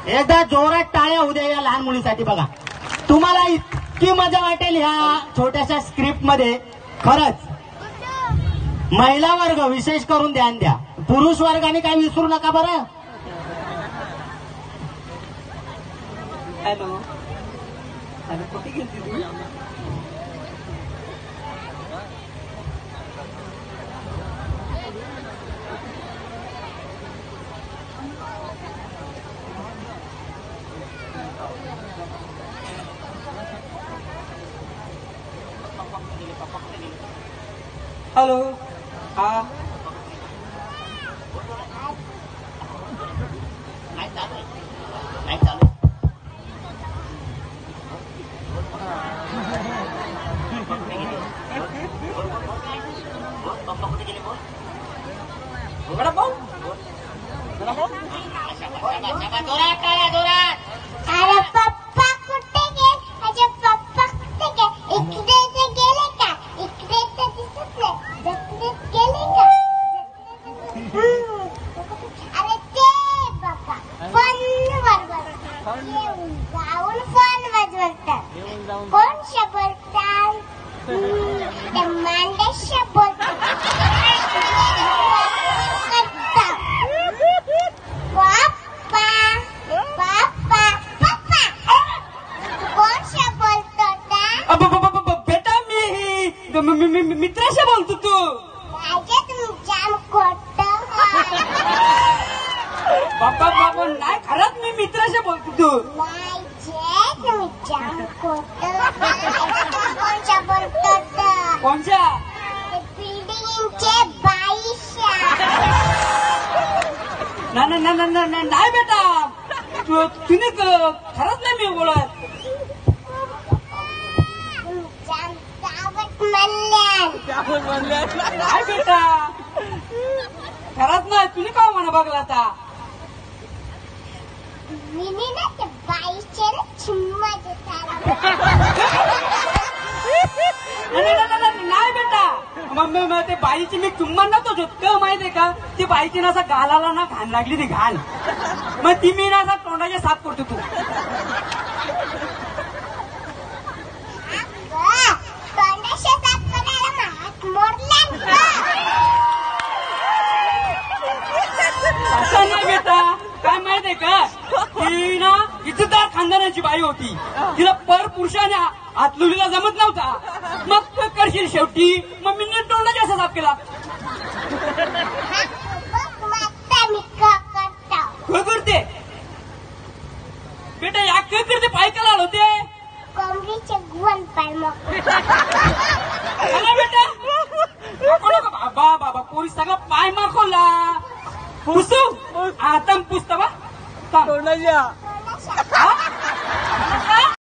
एकदा जोरात टाळ्या होऊ द्या या लहान मुलीसाठी. बघा तुम्हाला इतकी मजा वाटेल ह्या छोट्याशा स्क्रिप्ट मध्ये. खरंच महिला वर्ग विशेष करून ध्यान द्या, पुरुष वर्गाने काही विसरू नका बरं. हॅलो हॅलो, कुठे गेलती तू? हॅलो हा अरे पप्पा कुठे गेले? माझे पप्पा कुठे गेले? इकडे ते गेले का? इकडे तर दिसत नाही. जत्रेत गेले का? अरे ते बाबा फोनवर जाऊन फोन वाजवतात. कोण बोलतात? ते मांडेश बोलतात. मित्राशी बोलतो तू. बाबा बाबा नाही, खरंच मी मित्राशी बोलतो तू. कोणच्या बिल्डिंगचे बाईशा. नाही बेटा, तुम्ही खरंच नाही मी बोलत. नाही बेटा, खरंच नाही. तुम्ही का म्हणा बघला आता? मी ना ते बाईचे चिम्मा नाही बेटा, मग ते बाईची मी चुम्मा नव्हतो जोत माहितीये का? ती बाईची ना असा गालाला ना घाण लागली, ती घाण. मग ती मी ना असा तोंडाच्या साफ करतो तू. असं नाही बेटा, काय माहितीये का? ती ना इज्जतदार खानदानाची बाई होती. तिला पर पुरुषाने हातलुलीला जमत नव्हता. मग तू करशील शेवटी. मग मी नीट तोंडाच्या असा साफ केला. करते बेटा, या करते पाय का लाल होते कोंबडीचे गुण पाय मग बेटा. बाबा बाबा पोरी सगळं पाय माखवला. पुसू आता पुसता बा तोंडाच्या